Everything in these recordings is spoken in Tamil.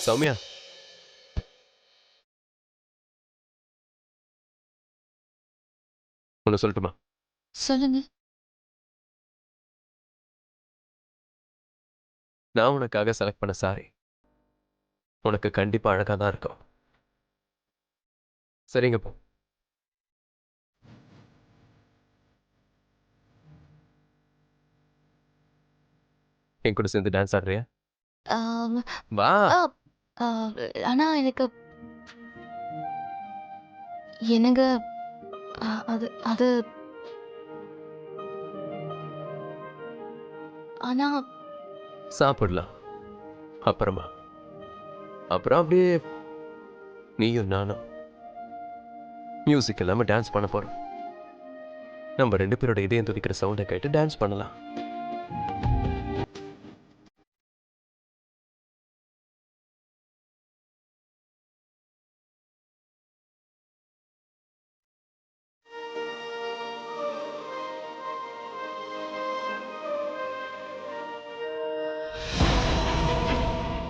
சௌமியா, ஒன்று சொல்லட்டுமா? சொல்லுங்க. நான் உனக்காக செலக்ட் பண்ண சாரி உனக்கு கண்டிப்பா அழகா தான் இருக்கும். சரிங்க போ. என் கூட சேர்ந்து டான்ஸ் ஆடுறியா? ஆம், வா. ஆ, ஆ, ஆனா எனக்கு என்னங்க அது அது ஆனா சாப்பிடலாம் அப்புறமா. அப்புறம் அப்படியே நீயும் நானும் மியூசிக் இல்லாம டான்ஸ் பண்ண போறோம். நம்ம 2 பேரோட இதயம் துடிக்கிற சவுண்டை கேட்டு டான்ஸ் பண்ணலாம்.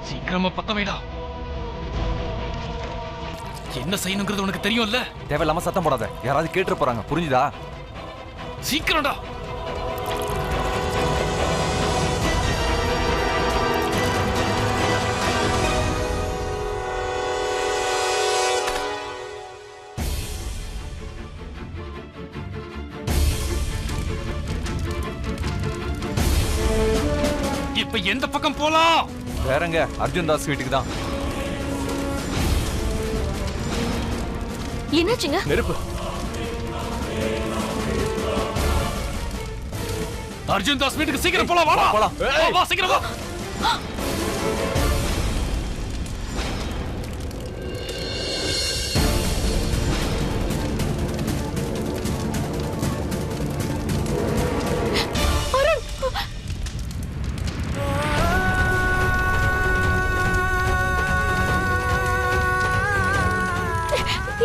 சீக்கிரமா பத்த வைடா. என்ன செய்யணுங்கிறது உனக்கு தெரியும்ல? தேவையில்லாம சத்தம் போடாத, யாராவது கேட்டு போறாங்க, புரிஞ்சுதா? சீக்கிரம்டா. இப்ப எந்த பக்கம் போலாம்? வேறங்க, அர்ஜுன் தாஸ் வீட்டுக்கு தான். என்னாச்சுங்க? நெருப்பு. அர்ஜுன் தாஸ் வீட்டுக்கு சீக்கிரம் போலாம். வாடா போலாம். வா சீக்கிரம் வா.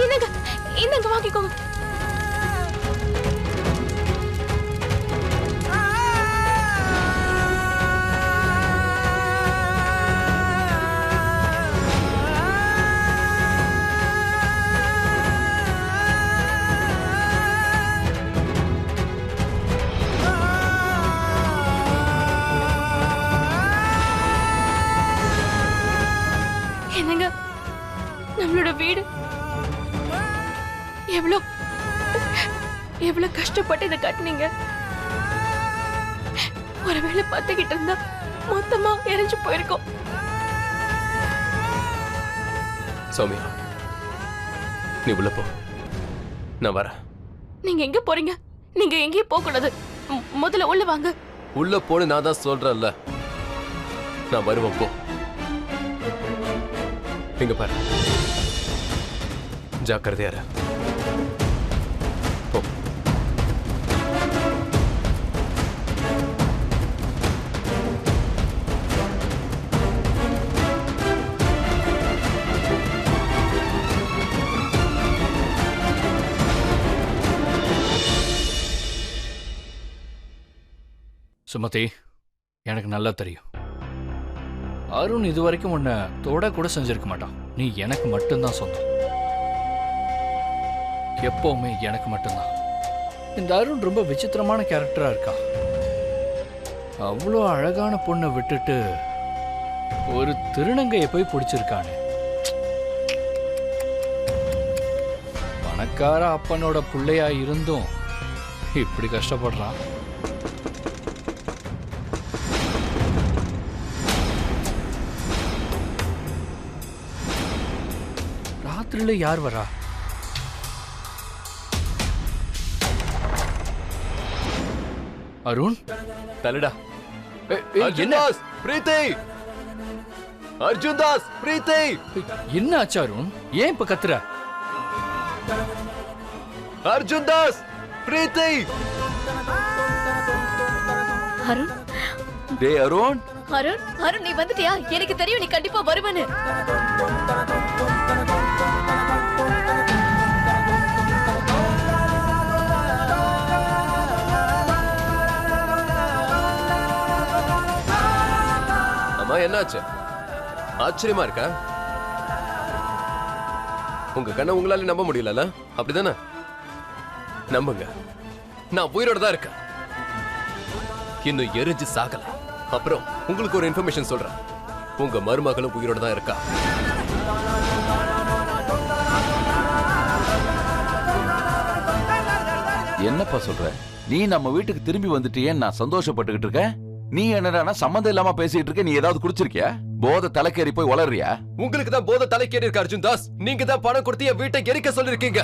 என்னங்க என்னங்க வாங்கிக்கோங்க. என்னங்க நம்மளோட வீடு எவ்வளவு கஷ்டப்பட்டு இதை கட்டினீங்க. ஒருவேளை பத்துக்கிட்டு இருந்தா மொத்தமா எரிஞ்சு போயிருக்கோம். சௌமியா, நீ உள்ள போ, நான் வரேன். நீங்க எங்க போறீங்க? நீங்க எங்கேயும் போக கூடாது. முதல்ல உள்ள வாங்க. உள்ள போன்னு நான் தான் சொல்றேன்ல. நான் வருவேன், போ. இங்க பாரு, ஜாக்கிரதையா இரு. போ. சுமதி, எனக்கு நல்லா தெரியும் அருண் இதுவரைக்கும் உன்னை தொட கூட செஞ்சிருக்க மாட்டான். நீ எனக்கு மட்டும்தான் சொந்தம், எப்பவுமே எனக்கு மட்டும்தான். இந்த அருண் ரொம்ப விசித்திரமான கேரக்டரா இருக்கான். அவ்வளோ அழகான பொண்ணை விட்டுட்டு ஒரு திருநங்கையை போய் பிடிச்சிருக்கானே. பணக்கார அப்பனோட பிள்ளையா இருந்தும் இப்படி கஷ்டப்படுறான். ராத்திரில யார் வரா? அருண், தள்ளுடா. என்ன அர்ஜுன் தாஸ், பிரீத்தி. அர்ஜுன் தாஸ், பிரீத்தி. என்ன ஆச்சு அருண்? ஏன் இப்ப கத்துற? அர்ஜுன் தாஸ், பிரீத்தி. அருண், டேய் அருண், அருண், அருண் நீ வந்துட்டியா? எனக்கு தெரியும் நீ கண்டிப்பா வருவேன்னு. அம்மா, என்னாச்சு? ஆச்சரியமா இருக்கா? உங்க கண்ணை உங்களால நம்ப முடியல, அப்படிதானே? நம்புங்க, நான் உயிரோட தான் இருக்கேன். இன்னும் எரிஞ்சு சாகல. அப்புறம் உங்களுக்கு ஒரு இன்ஃபர்மேஷன் சொல்றேன். உங்க மருமகளும் உயிரோட தான் இருக்கா. என்னப்பா சொல்ற? நீ நம்ம வீட்டுக்கு திரும்பி வந்துட்டியேன்னு நான் சந்தோஷப்பட்டுக்கிட்டு இருக்கேன். நீ என்னடா சம்மந்தம் இல்லாம பேசிட்டு இருக்க? நீ ஏதாவது குடிச்சிருக்கியா? போதை தலைக்கேறி போய் வளர்றியா? உங்களுக்கு தான் போதை தலைக்கேறி இருக்கு அர்ஜுன் தாஸ். நீங்க தான் பணம் கொடுத்து என் வீட்டை எரிக்க சொல்லிருக்கீங்க.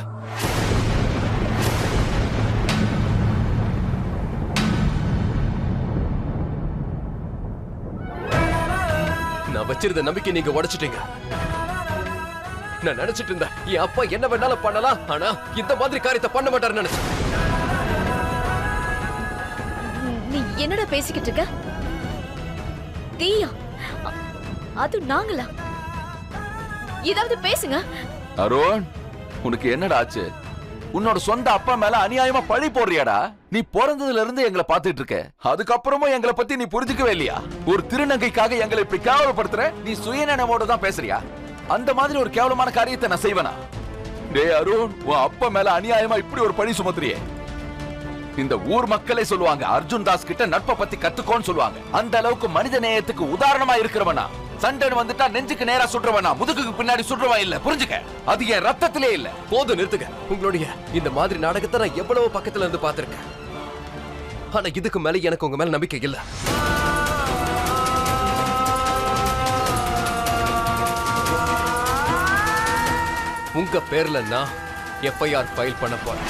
நான் வச்சிருந்த நம்பிக்கை நீங்க உடைச்சிட்டீங்க. நான் நினைச்சிட்டு இருந்தேன் என் அப்பா என்ன வேணாலும் பண்ணலாம், ஆனா இந்த மாதிரி காரியத்தை பண்ண மாட்டாருன்னு நினைச்சேன். நீ என்னடா பேசிக்கிட்டு இருக்க? தீயா? அது நாங்களா? ஏதாவது பேசுங்க. அருண், உனக்கு என்னடா ஆச்சு? உன்னோட சொந்த அப்பா மேல அநியாயமா பழி போடுறியாடா? நீ பிறந்ததுல இருந்து எங்களை பாத்துட்டு இருக்க, அதுக்கப்புறமும் எங்களை பத்தி நீ புரிஞ்சுக்கவே இல்லையா? ஒரு திருநங்கைக்காக எங்களை இப்படி கேவலப்படுத்துற? நீ சுயநலமோட தான் பேசுறியா? அந்த மாதிரி ஒரு கேவலமான காரியத்தை நான் செய்வேனா? டேய் அருண், உன் அப்பா மேல அநியாயமா இப்படி ஒரு பழி சுமத்துறியே. இந்த ஊர் மக்களே சொல்லுவாங்க அர்ஜுன் தாஸ் கிட்ட நட்பை பத்தி கத்துக்கோன்னு சொல்லுவாங்க. அந்த அளவுக்கு மனித நேயத்துக்கு உதாரணமா இருக்கிறவனா? சண்டைன்னு வந்துட்டா நெஞ்சுக்கு நேரா சுடுறவனா, முதுகுக்கு பின்னாடி சுடுறவன் இல்ல, புரிஞ்சுக்க. அது என் ரத்தத்திலே இல்ல. போதும், நிறுத்துங்க. உங்களுடைய இந்த மாதிரி நாடகத்தை நான் எவ்வளவு பக்கத்துல இருந்து பார்த்திருக்கேன். ஆனா இதுக்கு மேல எனக்கு உங்க மேல நம்பிக்கை இல்ல. உங்க பேர்ல நான் எஃப்ஐஆர் ஃபைல் பண்ண போறேன்.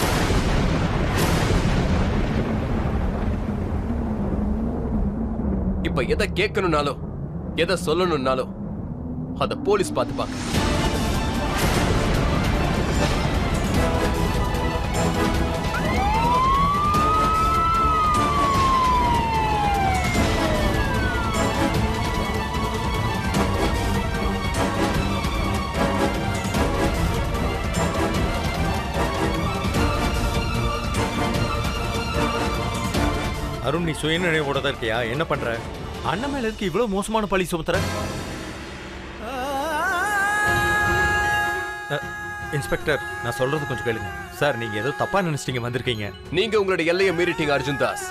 இப்ப எதை கேட்கணும்னாலும் எதை சொல்லணும்னாலும் அத போலீஸ் பார்த்துப்பாங்க. அருண், நீ சுயநினைவோட தான் இருக்கியா? என்ன பண்ற? அண்ணன் மேல இருக்கு இவ்வளவு மோசமான பழி சுமத்துற? இன்ஸ்பெக்டர், நான் சொல்றது கொஞ்சம் கேளுங்க. சார், நீங்க ஏதோ தப்பா நினைச்சிட்டீங்க வந்திருக்கீங்க. நீங்க உங்களுடைய எல்லையை மீறிட்டீங்க அர்ஜுன் தாஸ்.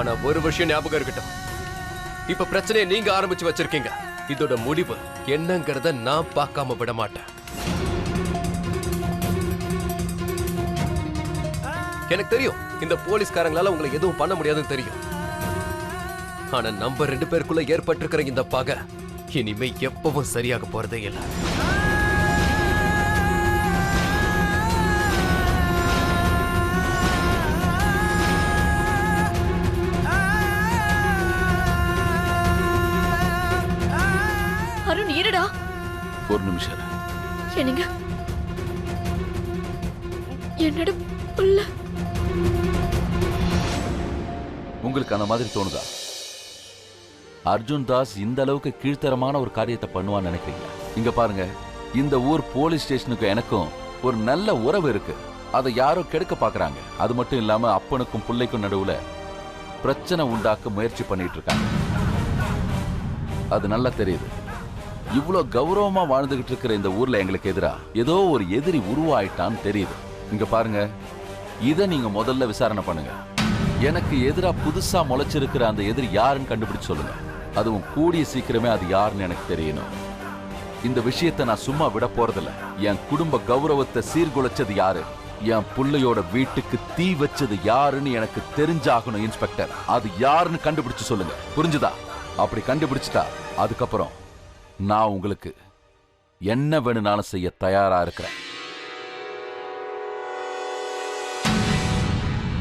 ஆனா ஒரு விஷயம் ஞாபகம் இருக்கட்டும், இப்ப பிரச்சனையை நீங்க ஆரம்பிச்சு வச்சிருக்கீங்க. இதோட முடிவு என்னங்கறத நான் பார்க்காம விட மாட்டேன். எனக்கு தெரியும் இந்த போலீஸ்காரங்களால உங்களை எதுவும் பண்ண முடியாதுன்னு தெரியும். ஆனா நம்ம 2 பேருக்குள்ள ஏற்பட்டிருக்கிற இந்த பகை இனிமே எப்பவும் சரியாக போறதே இல்லை. அருண், இருடா. ஒரு நிமிஷம். என்னங்க? என்னோட புள்ள. உங்களுக்கு அந்த மாதிரி தோணுதா? அர்ஜுன் தாஸ் இந்த அளவுக்கு கீழ்த்தரமான ஒரு காரியத்தை பண்ணுவான்னு நினைக்கிறீங்களா? இங்க பாருங்க, இந்த ஊர் போலீஸ் ஸ்டேஷனுக்கு எனக்கும் ஒரு நல்ல உறவு இருக்கு. அதை யாரோ கெடுக்க பாக்குறாங்க. அது மட்டும் இல்லாம அப்பனுக்கும் பிள்ளைக்கும் நடுவுல பிரச்சனை உண்டாக்க முயற்சி பண்ணிட்டு இருக்காங்க. அது நல்லா தெரியுது. இவ்வளவு கௌரவமா வாழ்ந்துகிட்டு இருக்கிற இந்த ஊர்ல எங்களுக்கு எதிரா ஏதோ ஒரு எதிரி உருவாயிட்டான்னு தெரியுது. இங்க பாருங்க, இதை நீங்க முதல்ல விசாரணை பண்ணுங்க. எனக்கு எதிரா புதுசா முளைச்சிருக்கிற அந்த எதிரி யாருன்னு கண்டுபிடிச்சு சொல்லுங்க. அதுவும் கூடிய சீக்கிரமே அது யாருன்னு எனக்கு தெரியணும். இந்த விஷயத்தை நான் சும்மா விட போறதில்ல. என் குடும்ப கௌரவத்தை சீர்குலைச்சது யாரு, என் புள்ளையோட வீட்டுக்கு தீ வச்சது யாருன்னு எனக்கு தெரிஞ்சாகணும் இன்ஸ்பெக்டர். அது யாருன்னு கண்டுபிடிச்சு சொல்லுங்க, புரிஞ்சுதா? அப்படி கண்டுபிடிச்சிட்டா அதுக்கப்புறம் நான் உங்களுக்கு என்ன வேணும்னாலும் செய்ய தயாரா இருக்கிறேன்.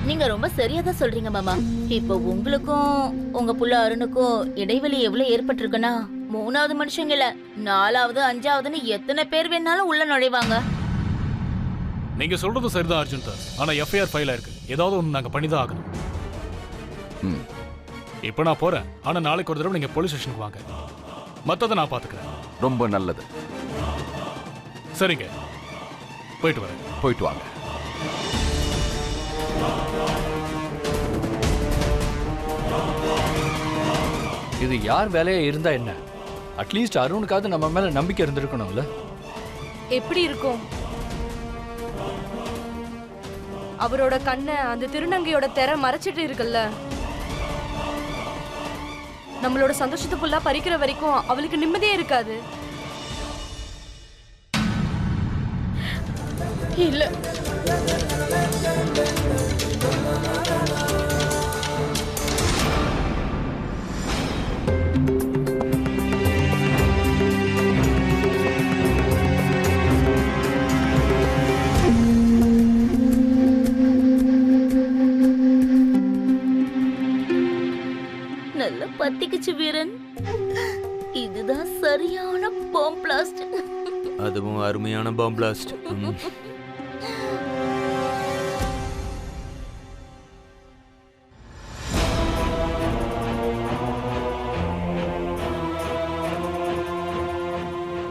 நீங்க ரொம்ப சரியா தான் சொல்றீங்க மாமா. இப்போ உங்களுக்கும் உங்க புள்ள அருணுக்கும் இடைவெளி எவ்வளவு ஏற்பட்டிருக்குன்னா, 3வது மனுஷங்க இல்ல 4வது 5வதுன்னு எத்தனை பேர் வேணாலும் உள்ள நுழைவாங்க. நீங்க சொல்றது சரிதான் அர்ஜுன் தாஸ். ஆனா எஃப்ஐஆர் ஃபைல் ஆயிருக்கு. ஏதாவது ஒன்று நாங்க பண்ணிதான் ஆகணும். இப்போ நான் போறேன். ஆனா நாளைக்கு ஒரு தடவை நீங்க போலீஸ் ஸ்டேஷனுக்கு வாங்க. மத்ததை நான் பாத்துக்கிறேன். ரொம்ப நல்லது. சரிங்க, போயிட்டு வரேன். போயிட்டு வாங்க. இது யார் வேலையா இருந்தா என்ன? அட்லீஸ்ட் அருணுக்காவது நம்ம மேல நம்பிக்கை இருந்திருக்கணும்ல. எப்படி இருக்கும்? அவரோட கண்ணை அந்த திருநங்கையோட திரை மறைச்சிட்டு இருக்குல்ல. நம்மளோட சந்தோஷத்தை ஃபுல்லா பறிக்கிற வரைக்கும் அவளுக்கு நிம்மதியே இருக்காது. இல்ல, நல்ல பத்திக்குச்சு வீரன். இதுதான் சரியான பாம் பிளாஸ்ட். அதுவும் அருமையான பாம் பிளாஸ்ட்.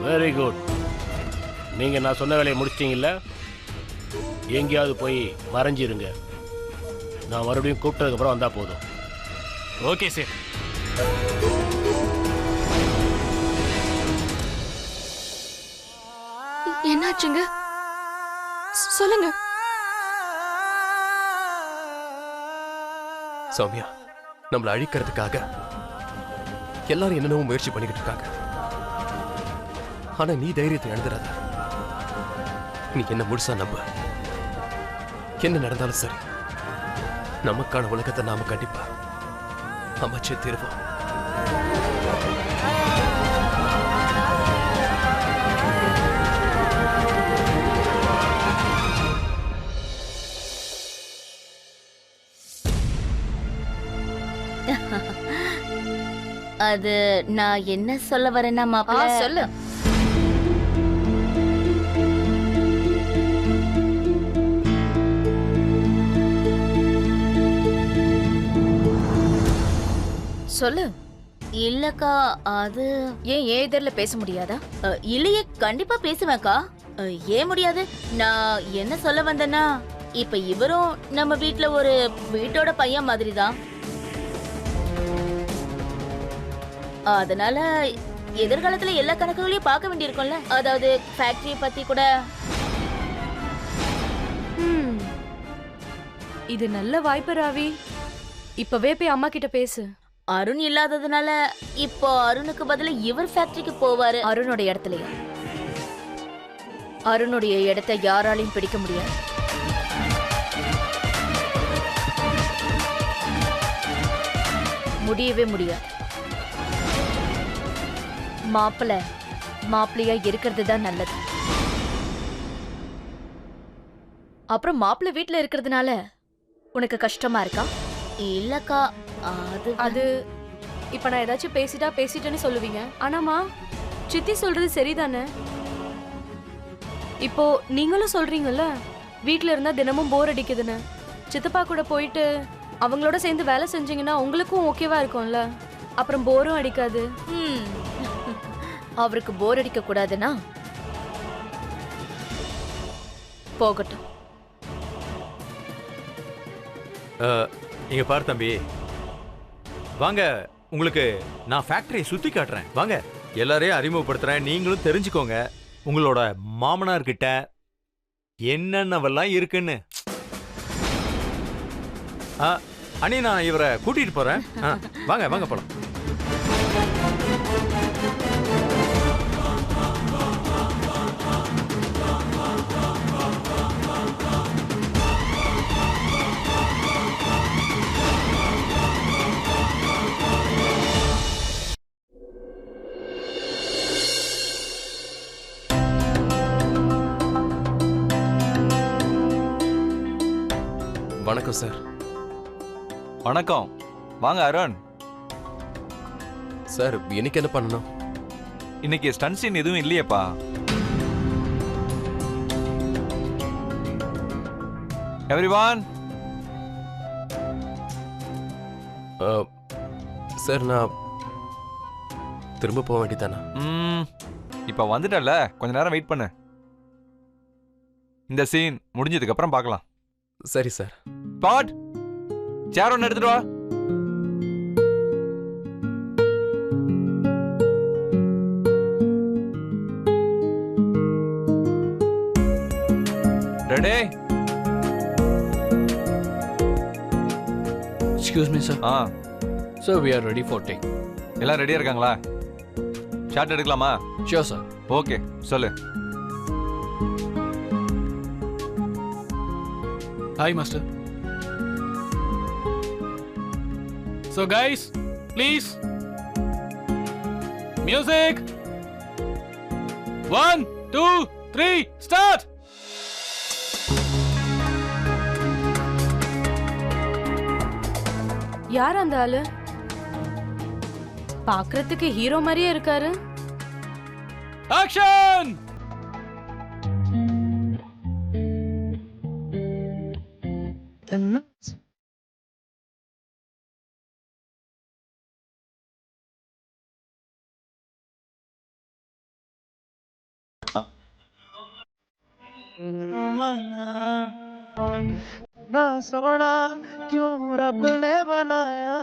Very good. நீங்க நான் சொன்ன வேலையை முடிச்சிட்டீங்கல்ல? எங்கேயாவது போய் மறைஞ்சிருங்க. நான் மறுபடியும் கூப்பிட்டதுக்கு அப்புறம் வந்தா போதும். Okay sir. என்னாச்சுங்க? சொல்லுங்க. சௌமியா, நம்மளை அழிக்கிறதுக்காக எல்லாரும் என்னென்னவோ முயற்சி பண்ணிக்கிட்டு இருக்காங்க. ஆனா நீ தைரியத்தை இழந்துடாத. நீ என்ன முழுசா நம்ப. என்ன நடந்தாலும் சரி, நமக்கான உலகத்தை நாம கண்டிப்பா அமைச்சே தீர்வோம். அது நான் என்ன சொல்ல வரேன்னா மாப்பிள்ள, சொல்லு. சொல்லு. இல்லக்கா, அது ஏன் எதிரில் பேச முடியாதா? இல்லையே, கண்டிப்பா பேசுவேன்க்கா. ஏன் முடியாது? நான் என்ன சொல்ல வந்தேன்னா, இப்ப இவரும் நம்ம வீட்ல ஒரு வீட்டோட பையன் மாதிரி தான். அதனால எதிர்காலத்துல எல்லா கணக்குகளையும் பார்க்க வேண்டியிருக்கும்ல. அதாவது ஃபேக்டரியை பத்தி கூட. இது நல்ல வாய்ப்பு ராவி. இப்பவே போய் அம்மா கிட்ட பேசு. அருண் இல்லாததுனால இப்போ அருணுக்கு பதிலா இவர் ஃபேக்டரிக்கு போவாரு. அருணோட இடத்துலயா? அருணுடைய இடத்தை யாராலையும் பிடிக்க முடியாது. முடியவே முடியாது. மாப்பிள்ளையா இருக்கிறது தான் நல்லது. அப்புறம் மாப்பிள்ளை வீட்டுல இருக்கிறதுனால உனக்கு கஷ்டமா இருக்கா? இல்லக்கா, அது இப்ப நான் ஏதாச்சும் பேசிட்டேன்னு சொல்லுவீங்க. ஆனாமா, சித்தி சொல்றது சரிதானே? இப்போ நீங்களும் சொல்றீங்கல்ல, வீட்ல இருந்தா தினமும் போர் அடிக்குதுன்னு. சித்தப்பா கூட போயிட்டு அவங்களோட சேர்ந்து வேலை செஞ்சீங்கன்னா உங்களுக்கும் ஓகேவா இருக்கும்ல. அப்புறம் போரும் அடிக்காது. அவருக்கு போர் அடிக்க கூடாதுன்னா போகட்டும். இங்க பாரு தம்பி, வாங்க, உங்களுக்கு நான் ஃபேக்டரியை சுத்தி காட்டுறேன். வாங்க, எல்லாரையும் அறிமுகப்படுத்துறேன். நீங்களும் தெரிஞ்சுக்கோங்க உங்களோட மாமனார் கிட்ட என்னென்னவெல்லாம் இருக்குன்னு. அண்ணி, நான் இவரை கூட்டிட்டு போறேன். வாங்க வாங்க போலாம். வணக்கம் சார். வணக்கம். வாங்க அருண். சார், இன்னைக்கு என்ன பண்ணணும்? இன்னைக்கு ஸ்டன் சீன் எதுவும் இல்லையேப்பா. எவ்ரிவான். சார், நான் திரும்ப போக வேண்டியதானா? இப்ப வந்துட்டல, கொஞ்ச நேரம் வெயிட் பண்ணு. இந்த சீன் முடிஞ்சதுக்கு அப்புறம் பார்க்கலாம். சரி சார். பாட், சேர் ஒன்று எடுத்துட்டு வா. டேய் excuse me sir. Sir we are ready for take. எல்லாம் ரெடியா இருக்காங்களா? ஷாட் எடுக்கலாமா? Sure sir. ஓகே சொல்லு. Hi, Master. So, guys, please. Music. 1, 2, 3, start. யார் அந்த ஆளு? பாக்குறதுக்கு ஹீரோ மாதிரியே இருக்காரு. Action! ना सोना क्यों रब ने बनाया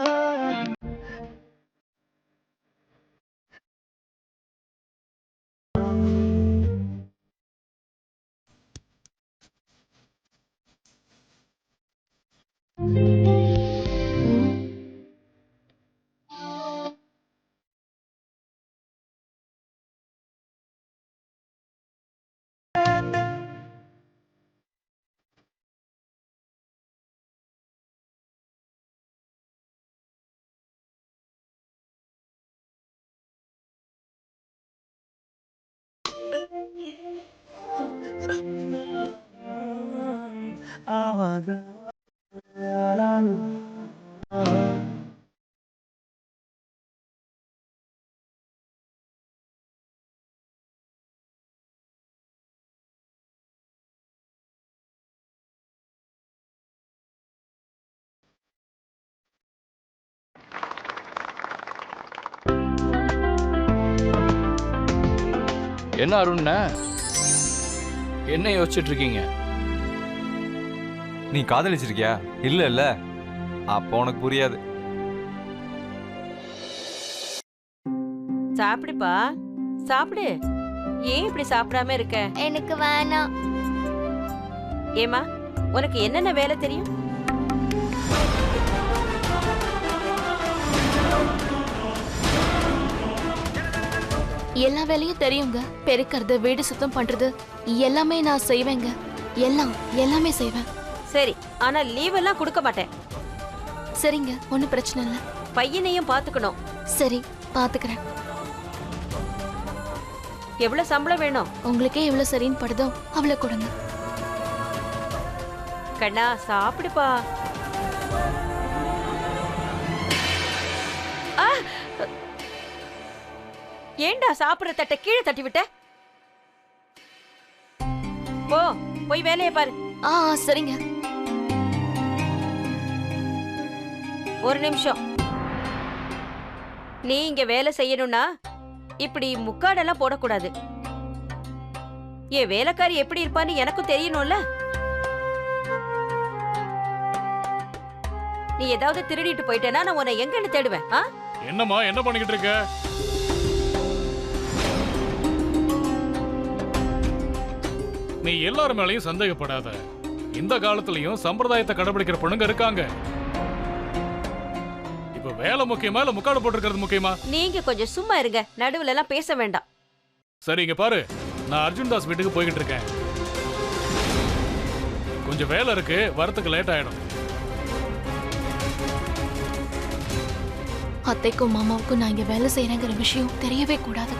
என்ன அருண்ண்ணா, என்ன யோசிச்சுட்டு இருக்கீங்க? நீ காதலிச்சிருக்கியா? இல்ல இல்ல, அப்போ உனக்கு புரியாது. சாப்பிடுப்பா, சாப்பிடு. ஏன் இப்படி சாப்பிடாம இருக்க? எனக்கு வேணாம். ஏமா, உனக்கு என்னென்ன வேலை தெரியும்? எல்லா வேலையும் தெரியுங்க. பெருக்கிறது, வீடு சுத்தம் பண்றது எல்லாமே நான் செய்வேங்க. எல்லாமே செய்வேன். சரி, ஆனா லீவ் எல்லாம் கொடுக்க மாட்டேன். சரிங்க, ஒன்னும் பிரச்சனை இல்ல. பையனையும் பாத்துக்கணும். சரி, பாத்துக்கிறேன். எவ்வளவு சம்பளம் வேணும்? உங்களுக்கே எவ்வளவு சரின்னு படுதோ அவ்வளவு கொடுங்க. கண்ணா, சாப்பிடுப்பா. ஏண்டா சாப்பிடுற தட்டை கீழே தட்டி விட்ட? போ, போய் வேலையை பாரு. சரிங்க. ஒரு நிமிஷம். நீ இங்க வேலை செய்யணும்னா இப்படி முக்காடெல்லாம் போடக்கூடாது. என் வேலைக்காரி எப்படி இருப்பான்னு எனக்கும் தெரியணும்ல. நீ ஏதாவது திருடிட்டு போயிட்டேன்னா நான் உன்னை எங்கன்னு தேடுவேன். என்னம்மா, என்ன பண்ணிக்கிட்டு இருக்க? நீ எல்லாரும் மேலையும் சந்தேகப்படாத. இந்த காலத்திலயும் சம்பிரதாயத்தை கடைபிடிக்கிற பொண்ணுங்க இருக்காங்க. இப்ப வேலை முக்கியமா இல்ல முக்காடு போட்டிருக்கிறது முக்கியமா? நீங்க கொஞ்சம் சும்மா இருங்க, நடுவுல எல்லாம் பேச வேண்டாம். சரி, இங்க பாரு, நான் அர்ஜுன் தாஸ் வீட்டுக்கு போய்கிட்டு இருக்கேன். கொஞ்சம் வேலை இருக்கு, வரத்துக்கு லேட் ஆயிடும். அத்தைக்கும் மாமாவுக்கும் நான் இங்க வேலை செய்யறேங்கிற விஷயம் தெரியவே கூடாது.